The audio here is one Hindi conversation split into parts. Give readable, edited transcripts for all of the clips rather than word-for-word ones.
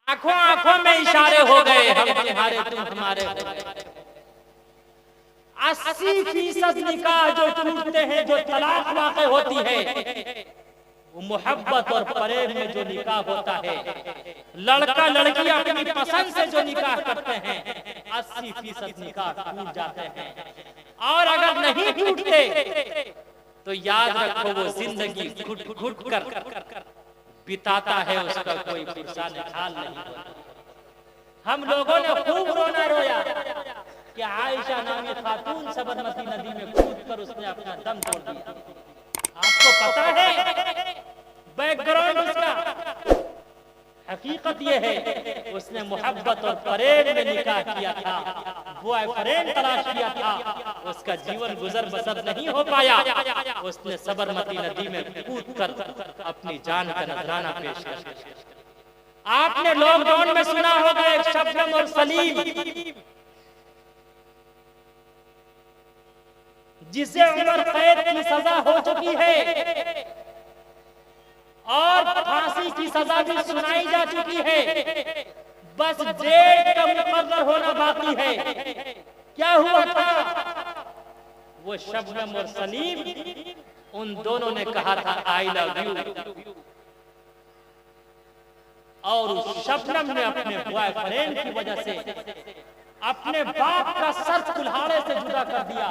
आंखों आंखों में इशारे हो गए, हम तुम्हारे तुम हमारे हो गए। 80% निकाह जो टूटते हैं, जो तलाक वाक़ई होती है, वो मोहब्बत और प्रेम में जो निकाह होता है, लड़का लड़की अपनी पसंद से जो निकाह करते हैं, 80% निकाह टूट जाते हैं। और अगर नहीं टूटते तो याद रखो वो जिंदगी घुट घुट कर बिताता है, उसका कोई फुर्सा निकाल नहीं होता। हम लोगों ने खूब रोना रोया कि आयशा नामी खातून सबरमती नदी में कूद कर उसने अपना दम तोड़ दिया। आपको पता है बैकग्राउंड उसका? हकीकत ये है उसने मोहब्बत और प्रेम में निकाह किया था, बॉयफ्रेंड तलाश किया था, उसका जीवन गुजर बसर नहीं हो पाया, उसने सबरमती नदी में कूद कर अपनी जान का नजराना पेश किया। आपने लॉकडाउन में सुना होगा एक शबनम और सलीम, जिसे उम्र कैद की सजा हो चुकी है और फांसी की सजा भी सुनाई जा चुकी है, बस डेट का मुकर्रर होना बाकी है। क्या हुआ था? वो शबनम और सलीम, उन दोनों ने कहा था आई लव यू, और उस शबनम ने अपने बॉयफ्रेंड की वजह से अपने बाप का सर कुल्हाड़े से जुदा कर दिया,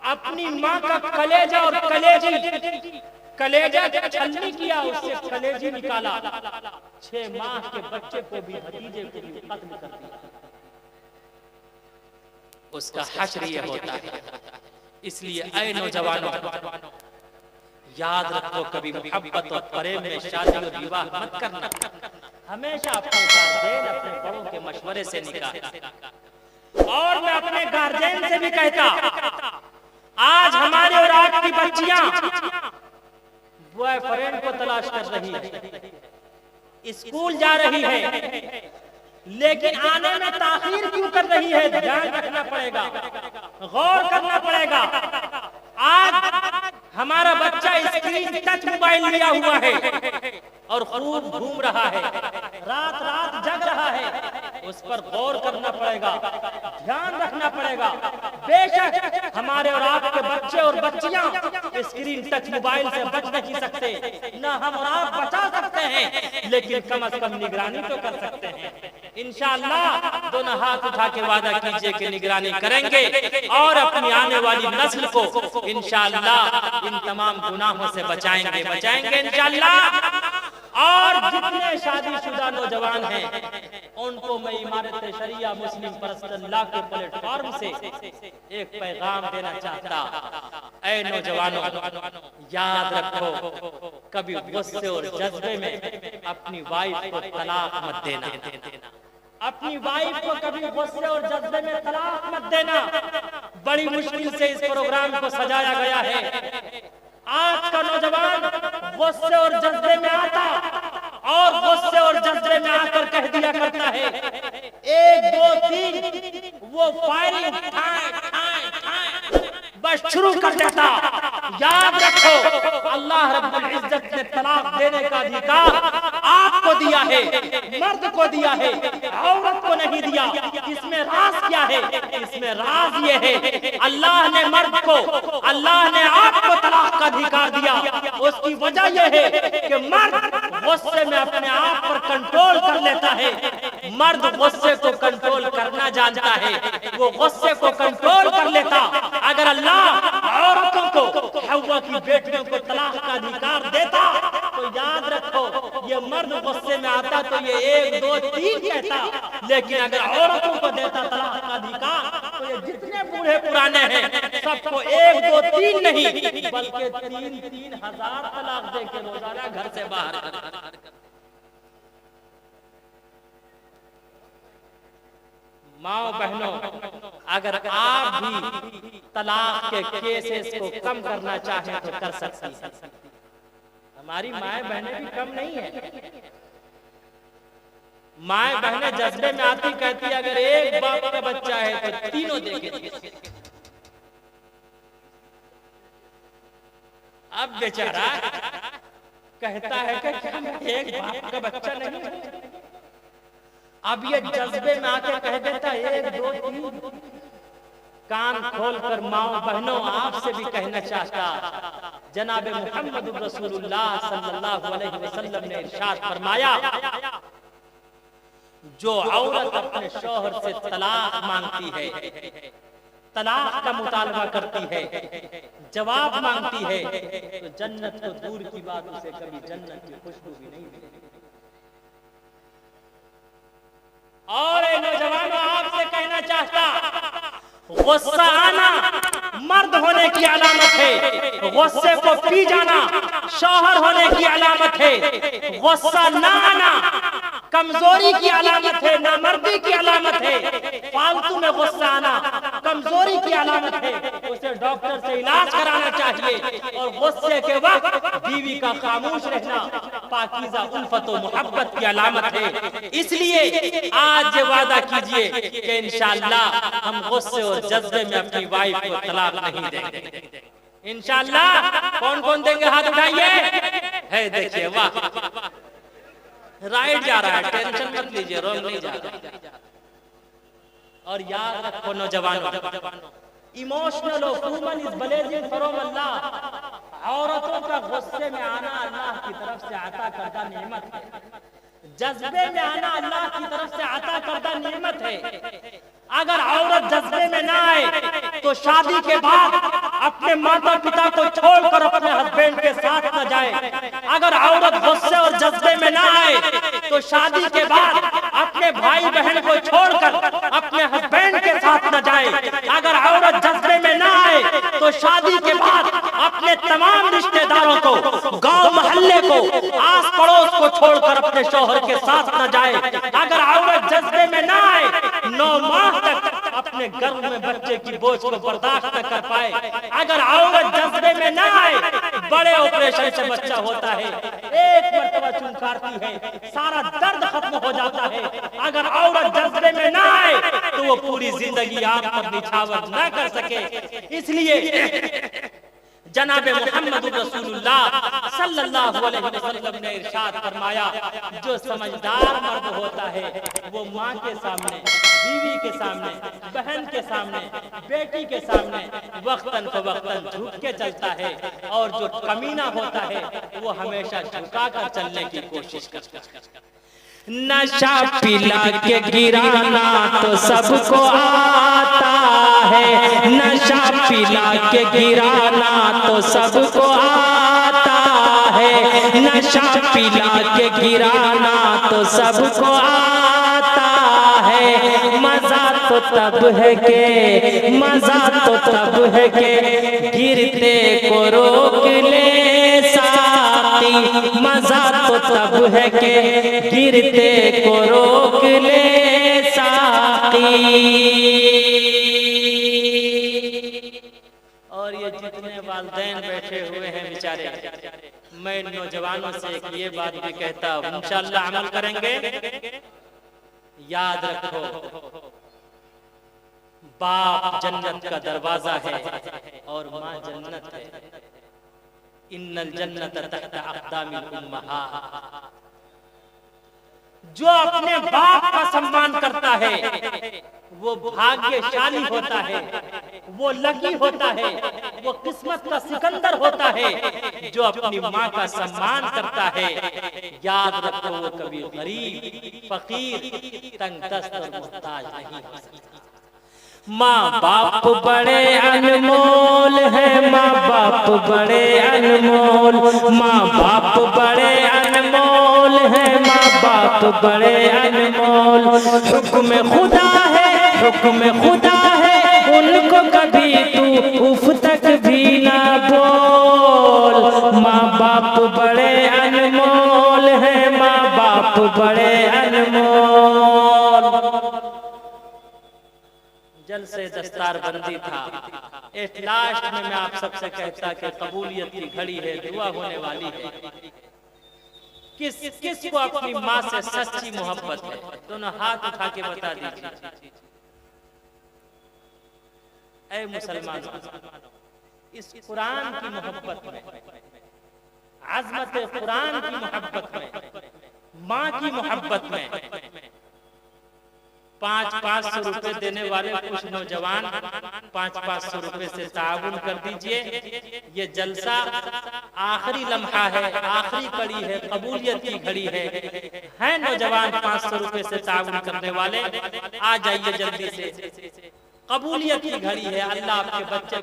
अपनी माँ का कलेजा और कलेजा छलनी किया, उससे कलेजी निकाला, 6 माह के बच्चे को भी, भतीजे को भी खत्म कर दिया। उसका हश्र ये होता है। इसलिए ऐ नौजवानों, याद रखो कभी मोहब्बत और प्रेम में शादी और विवाह मत करना, हमेशा अपने गार्जियन, अपने बड़ों के मशवरे से निकाह। और मैं अपने गार्जियन से भी कहता, आज हमारे और आपकी बच्चियां बॉयफ्रेंड को तलाश कर रही है, स्कूल जा रही है, लेकिन आने में ताखीर क्यों कर रही है? ध्यान रखना पड़ेगा, गौर करना पड़ेगा। आज हमारा बच्चा स्क्रीन टच मोबाइल लिया हुआ है और खूब घूम रहा है, रात रात जग रहा है, उस पर गौर करना पड़ेगा, ध्यान रखना पड़ेगा। बेशक हमारे और आपके बच्चे और बच्चियां स्क्रीन टच मोबाइल से बच नहीं सकते, ना हम और आप बचा सकते हैं, लेकिन कम से कम निगरानी तो कर सकते हैं। इंशाअल्लाह दोनों हाथ उठा के वादा कीजिए कि निगरानी करेंगे और अपनी आने वाली नस्ल को इंशाअल्लाह इन तमाम गुनाहों से बचाएंगे इंशाअल्लाह। और जितने शादीशुदा नौजवान हैं उनको मैं इमारत शरिया मुस्लिम पर्सनल लॉ के प्लेटफॉर्म से एक पैगाम देना चाहता, ऐ नौजवानों, याद रखो कभी गुस्से और जज्बे में अपनी वाइफ को तलाक मत देना, अपनी वाइफ को कभी गुस्से और जज्बे में तलाक मत देना। बड़ी मुश्किल से इस प्रोग्राम को सजाया गया है। आज का नौजवान गुस्से और जज्बे में आता और गुस्से और जज्बे में आकर कह दिया करता है 1 2 3, वो फायरिंग बस शुरू कर देता। याद रखो अल्लाह रब्बुल इज्जत ने तलाक देने का अधिकार आपको दिया है, मर्द को दिया है, औरत को नहीं दिया। इसमें राज क्या है? इसमें राज ये है अल्लाह ने मर्द को, अल्लाह ने आपको तलाक का अधिकार दिया। उसकी वजह यह है कि मर्द गुस्से में अपने आप पर कंट्रोल कर लेता है। मर्द गुस्से को कंट्रोल करना जानता है, वो गुस्से को कंट्रोल कर लेता। अगर अल्लाह औरतों को, हव्वा की बेटियों को तलाक का अधिकार देता तो याद रखो ये मर्द गुस्से में आता तो ये 1 2 3 कहता, लेकिन अगर औरतों को देता तलाक का अधिकार तो ये जितने बूढ़े पुराने हैं सबको 1 2 3 नहीं बल्कि 3 हजार तलाक दे के रोजाना घर से बाहर। माओ बहनों, अगर आप भी तलाक के केसेस को कम करना चाहें तो कर सकती हैं। हमारी माए बहनें भी कम नहीं है। माए बहनें जज्बे में आती कहती अगर एक बाप का बच्चा है तो तीनों देखे। अब बेचारा कहता है कि क्या मैं एक बाप का बच्चा नहीं हूं? अब ये जज्बे में आके कह देता एक दो तीन, कान खोलकर माओ बहनों आपसे भी कहना चाहता, जनाब मुहम्मद रसूलुल्लाह सल्लल्लाहु अलैहि वसल्लम ने इरशाद फरमाया, जो औरत अपने शौहर से तलाक मांगती है, तलाक का मुतालबा करती है, जवाब मांगती है, तो जन्नत तो दूर की बात उसे कभी जन्नत की खुशबू भी नहीं मिलेगी। और नौजवानों आपसे कहना चाहता, गुस्सा आना मर्द होने की अलामत है, गुस्से को पी जाना शौहर होने की अलामत है, गुस्सा ना आना कमजोरी की अलामत है, नामर्दी की अलामत है, फालतू में गुस्सा आना कमजोरी की अलामत है, उसे डॉक्टर से इलाज कराना चाहिए। और गुस्से के वक्त बीवी का खामोश रहना पाकीज़ा उल्फत व मोहब्बत की अलामत है। इसलिए आज ये वादा कीजिए कि इंशाअल्लाह हम गुस्से और जज्बे में अपनी वाइफ को तलाक नहीं देंगे। इंशाअल्लाह कौन कौन देंगे, हाथ उठाइए। है देखिए, वाह, राइट जा रहा है, टेंशन मत लीजिए, रोंग नहीं जा रहा। और याद रखो नौजवानों, emotional woman is blazing from Allah. औरतों का गुस्से में आना अल्लाह की तरफ से अता करदा नेमत है, जज्बे में आना अल्लाह की तरफ से अता करदा नेमत है। अगर औरत जज्बे में ना आए तो शादी के बाद अपने माता पिता को छोड़कर अपने हस्बैंड के साथ न जाए। अगर औरत गुस्से और जज्बे में ना आए तो शादी के बाद अपने भाई बहन को छोड़कर अपने हस्बैंड के साथ न जाए। अगर औरत जज्बे में ना आए तो शादी के बाद अपने तमाम रिश्तेदारों को, गांव मोहल्ले को, आस पड़ोस को छोड़कर अपने शौहर के साथ न जाए। अगर औरत जज्बे में ना आए, 9 माह तक अपने गर्भ में बच्चे की बोझ को बर्दाश्त न कर पाए। अगर औरत जज्बे में ना आए, बड़े ऑपरेशन से बच्चा होता है, एक मर्तबा चुनकारती है, सारा दर्द खत्म हो जाता है। अगर औरत जज्बे में ना आए तो वो पूरी जिंदगी आप पर निछावर न कर सके। इसलिए जनाब मुहम्मद रसूलुल्लाह सल्लल्लाहु अलैहि वसल्लम ने इरशाद फरमाया, जो समझदार मर्द होता है वो माँ के सामने, बीवी के सामने, बहन के सामने, बेटी के सामने वक्तन फवक्तन झुक के चलता है, और जो कमीना होता है वो हमेशा झुका कर चलने की कोशिश करता है। नशा पिला के गिराना तो सबको आता है, नशा पिला के गिराना तो सबको आता है, नशा पिला के गिराना तो सबको आता है। मजा तो तब है के, मजा तो तब है के गिरते को रोक ले साथी, मजा तो तब है के गिरते को रोक ले साथी। और ये जितने वालिदैन बैठे हुए हैं बेचारे, मैं नौजवानों से एक ये बात भी कहता हूँ, इंशाअल्लाह अमल करेंगे। याद रखो, बाप जन्नत का दरवाजा है और माँ जन्नत है। इन्नल जन्नत तहता अक़दामिल उम्महात। जो अपने बाप का सम्मान करता है वो भाग्यशाली होता है, वो लकी होता है, वो किस्मत का सिकंदर होता है। जो अपनी माँ का सम्मान करता है, याद रखो वो कभी गरीब, फकीर, तंगदस्त और मुहताज नहीं हो सकता। माँ बाप बड़े अनमोल है, माँ बाप बड़े अनमोल, माँ बाप बड़े अनमोल है, माँ बाप बड़े अनमोल। हुक्म खुदा है, हुक्म खुदा है, उनको कभी तू उफ तक भी ना बोल। माँ बाप बड़े अनमोल है, माँ बाप बड़े अनमोल। जल से दस्तार बंदी था, एट लास्ट में मैं आप सबसे कहता कि कबूलियत की घड़ी है, दुआ होने वाली है। किस किस को अपनी माँ से सच्ची मोहब्बत है? दोनों हाथ उठा के बता दीजिए। ऐ मुसलमानों, इस कुरान की मोहब्बत में, अज़मत कुरान की मोहब्बत में, माँ की मोहब्बत में 500 रुपए देने वाले कुछ नौजवान 500 रुपए से ताउन कर दीजिए। ये जलसा आखिरी लम्हा है, आखिरी कड़ी है, कबूलियत की घड़ी है नौजवान 500 रुपए से ताउन करने वाले आ जाइए जल्दी से, कबूलियत की घड़ी है। अल्लाह आपके बच्चे